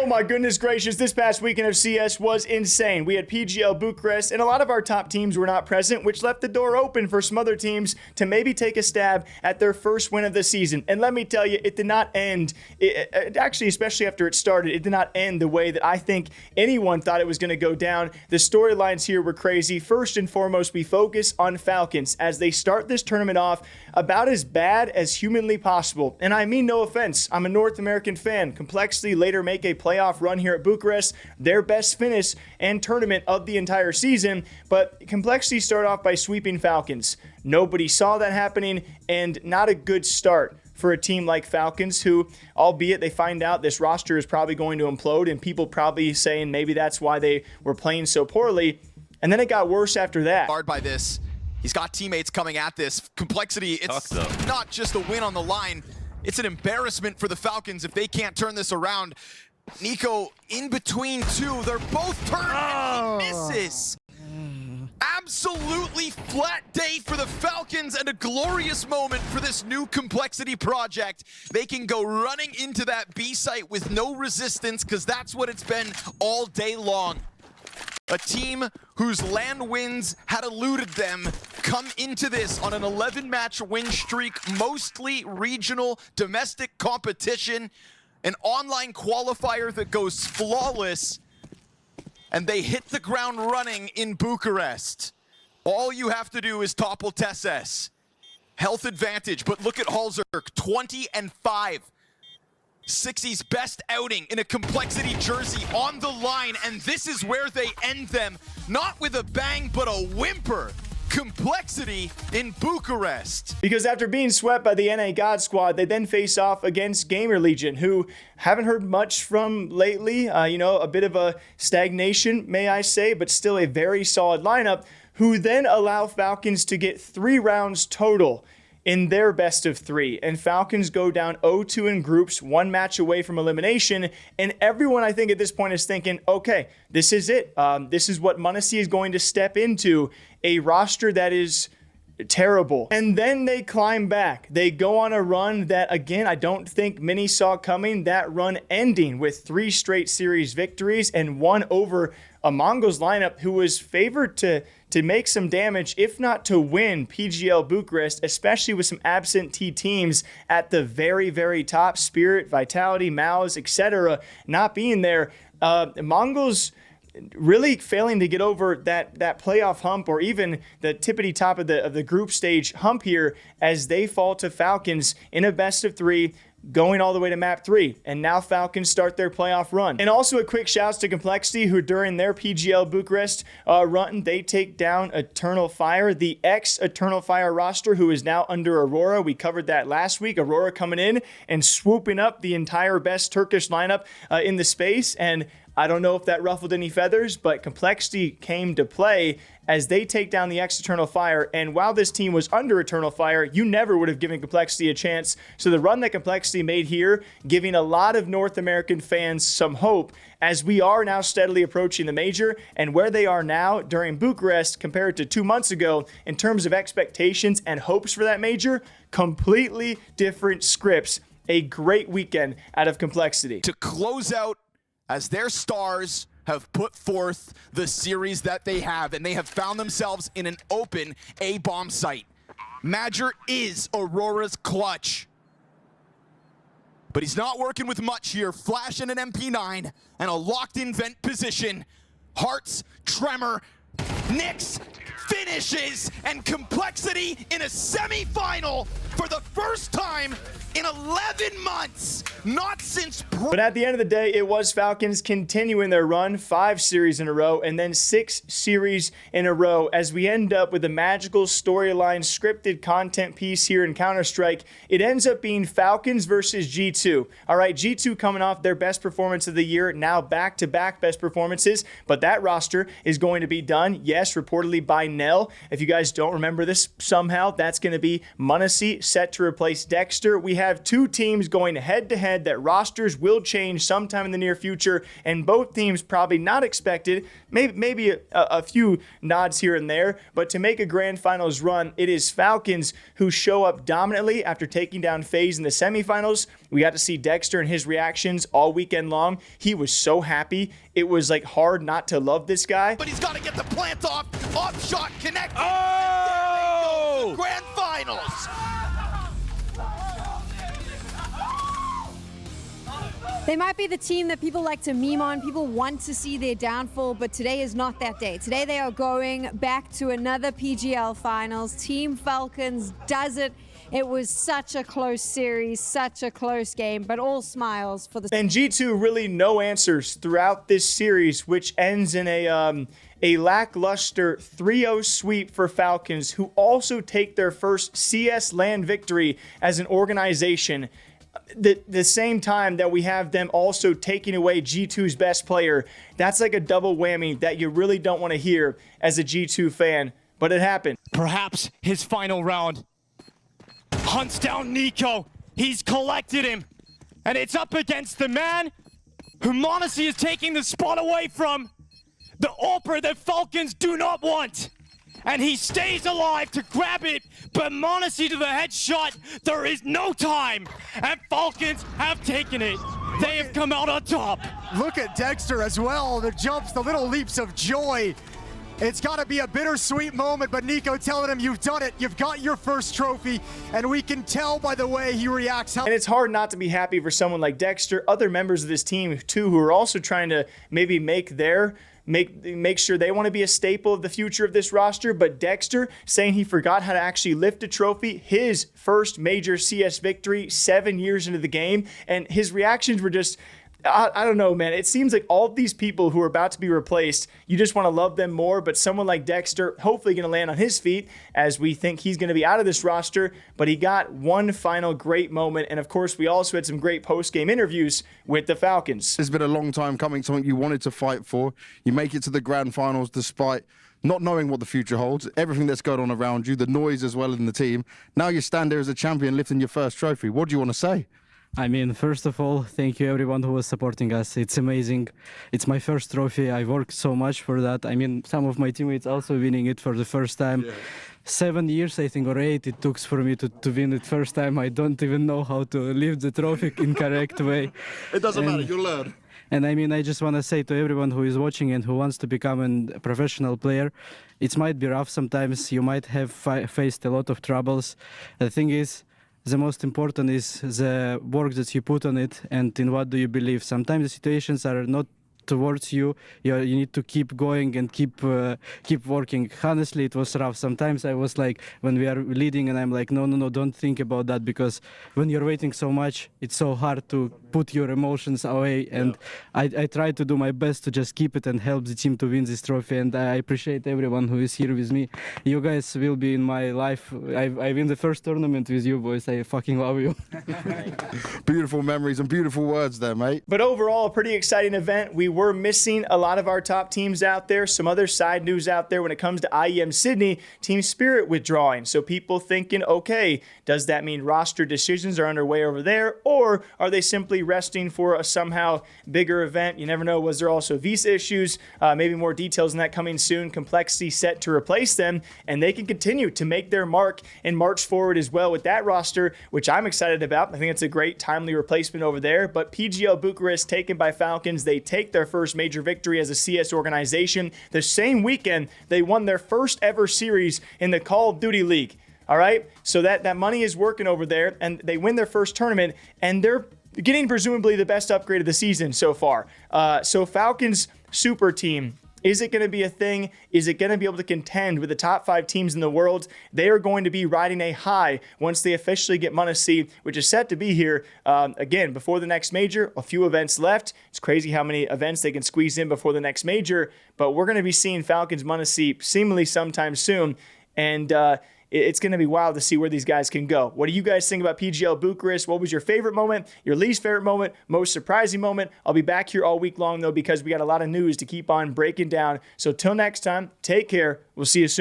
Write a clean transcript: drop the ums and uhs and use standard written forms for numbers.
Oh my goodness gracious, this past weekend of CS was insane. We had PGL Bucharest, and a lot of our top teams were not present, which left the door open for some other teams to maybe take a stab at their first win of the season. And let me tell you, it did not end, actually, especially after it started, it did not end the way that I think anyone thought it was going to go down. The storylines here were crazy. First and foremost, we focus on Falcons as they start this tournament off about as bad as humanly possible. And I mean no offense, I'm a North American fan. Complexity later make a playoff run here at Bucharest, their best finish and tournament of the entire season, but Complexity start off by sweeping Falcons. Nobody saw that happening, and not a good start for a team like Falcons, who, albeit they find out this roster is probably going to implode, and people probably saying maybe that's why they were playing so poorly, and then it got worse after that. Hard by this. He's got teammates coming at this. Complexity, it's not just a win on the line, it's an embarrassment for the Falcons if they can't turn this around. Nico in between two, they're both turned and he misses. Absolutely flat day for the Falcons and a glorious moment for this new Complexity project. They can go running into that B site with no resistance, because that's what it's been all day long. A team whose land wins had eluded them come into this on an 11-match win streak, mostly regional domestic competition, an online qualifier that goes flawless, and they hit the ground running in Bucharest. All you have to do is topple Tesses. Health advantage, but look at Halzerk, 20-5. 60's best outing in a Complexity jersey on the line, and this is where they end them. Not with a bang, but a whimper. Complexity in Bucharest. Because after being swept by the NA God Squad, they then face off against Gamer Legion, who haven't heard much from lately. A bit of a stagnation, may I say, but still a very solid lineup, who then allow Falcons to get 3 rounds total in their best of 3, and Falcons go down 0-2 in groups, 1 match away from elimination, and everyone I think at this point is thinking, okay, this is it. This is what M0nesy is going to step into, a roster that is terrible. And then they climb back. They go on a run that, again, I don't think many saw coming. That run ending with 3 straight series victories and 1 over a Mongols lineup who was favored to make some damage, if not to win PGL Bucharest, especially with some absentee teams at the very, very top. Spirit, Vitality, Maus, etc. not being there. Mongols really failing to get over that playoff hump, or even the tippity top of the group stage hump here, as they fall to Falcons in a best of 3, going all the way to map 3, and now Falcons start their playoff run. And also a quick shouts to Complexity, who during their PGL Bucharest run, they take down Eternal Fire, the ex-Eternal Fire roster, who is now under Aurora. We covered that last week. Aurora coming in and swooping up the entire best Turkish lineup in the space, and I don't know if that ruffled any feathers, but Complexity came to play as they take down the ex-Eternal Fire. And while this team was under Eternal Fire, you never would have given Complexity a chance. So the run that Complexity made here, giving a lot of North American fans some hope, as we are now steadily approaching the major, and where they are now during Bucharest compared to 2 months ago in terms of expectations and hopes for that major, completely different scripts. A great weekend out of Complexity. To close out, as their stars have put forth the series that they have, and they have found themselves in an open A-bomb site. Madger is Aurora's clutch. But he's not working with much here. Flash in an MP9 and a locked-in vent position. Hearts, Tremor, Nyx finishes, and Complexity in a semi-final for the first time in 11 months, not since... But at the end of the day, it was Falcons continuing their run, 5 series in a row, and then 6 series in a row, as we end up with a magical storyline scripted content piece here in Counter-Strike. It ends up being Falcons versus G2. All right, G2 coming off their best performance of the year, now back-to-back best performances, but that roster is going to be done, yes, reportedly by Nell. If you guys don't remember this somehow, that's going to be M0nesy set to replace Degster. We have two teams going head-to-head that rosters will change sometime in the near future, and both teams probably not expected, maybe a few nods here and there, but to make a grand finals run, it is Falcons who show up dominantly after taking down FaZe in the semifinals. We got to see Degster and his reactions all weekend long. He was so happy. It was like hard not to love this guy. But he's got to get the plant off shot, connect. Oh! Grand finals. They might be the team that people like to meme on. People want to see their downfall, but today is not that day. Today they are going back to another PGL finals. Team Falcons does it. It was such a close series, such a close game, but all smiles for the... And G2 really no answers throughout this series, which ends in a lackluster 3-0 sweep for Falcons, who also take their first CS LAN victory as an organization. The same time that we have them also taking away G2's best player. That's like a double whammy that you really don't want to hear as a G2 fan, but it happened. Perhaps his final round. Hunts down Nico. He's collected him. And it's up against the man who M0nesy is taking the spot away from. The AWFUL that Falcons do not want. And he stays alive to grab it, but M0nesy to the headshot. There is no time, and Falcons have taken it. They have come out on top. Look at Degster as well, the jumps, the little leaps of joy. It's got to be a bittersweet moment, but Nico telling him, you've done it, you've got your first trophy, and we can tell by the way he reacts. And it's hard not to be happy for someone like Degster, other members of this team too, who are also trying to maybe make sure they want to be a staple of the future of this roster. But Degster saying he forgot how to actually lift a trophy, his first major CS victory 7 years into the game, and his reactions were just, I don't know, man. It seems like all of these people who are about to be replaced, you just want to love them more. But someone like Degster, hopefully going to land on his feet as we think he's going to be out of this roster. But he got one final great moment. And of course, we also had some great post-game interviews with the Falcons. It's been a long time coming, something you wanted to fight for. You make it to the grand finals despite not knowing what the future holds, everything that's going on around you, the noise as well in the team. Now you stand there as a champion lifting your first trophy. What do you want to say? I mean, first of all, thank you everyone who was supporting us. It's amazing. It's my first trophy. I worked so much for that. I mean, some of my teammates also winning it for the first time. Yeah. 7 years, I think, or 8 it took for me to win it first time. I don't even know how to lift the trophy in correct way. It doesn't matter, you'll learn. And I mean, I just want to say to everyone who is watching and who wants to become a professional player, it might be rough sometimes. You might have faced a lot of troubles. The thing is, the most important is the work that you put on it and in what do you believe. Sometimes the situations are not towards you. You need to keep going and keep working. Honestly, it was rough. Sometimes I was like, when we are leading and I'm like, no, don't think about that, because when you're waiting so much, it's so hard to put your emotions away. And I try to do my best to just keep it and help the team to win this trophy. And I appreciate everyone who is here with me. You guys will be in my life. I win the first tournament with you boys. I fucking love you. Beautiful memories and beautiful words there, mate. But overall, a pretty exciting event. We were missing a lot of our top teams out there. Some other side news out there when it comes to IEM Sydney, Team Spirit withdrawing. So people thinking, okay, does that mean roster decisions are underway over there? Or are they simply resting for a somehow bigger event? You never know. Was there also visa issues? Maybe more details on that coming soon. Complexity set to replace them, and they can continue to make their mark and march forward as well with that roster, which I'm excited about. I think it's a great timely replacement over there. But PGL Bucharest taken by Falcons. They take their first major victory as a CS organization. The same weekend, they won their first ever series in the Call of Duty League. All right, so that money is working over there, and they win their first tournament, and they're getting presumably the best upgrade of the season so far. So Falcons super team, is it going to be a thing? Is it going to be able to contend with the top 5 teams in the world? They are going to be riding a high once they officially get M0nesy, which is set to be here again before the next major. A few events left. It's crazy how many events they can squeeze in before the next major, but we're going to be seeing Falcons M0nesy seemingly sometime soon, and it's going to be wild to see where these guys can go. What do you guys think about PGL Bucharest? What was your favorite moment, your least favorite moment, most surprising moment? I'll be back here all week long, though, because we got a lot of news to keep on breaking down. So till next time, take care. We'll see you soon.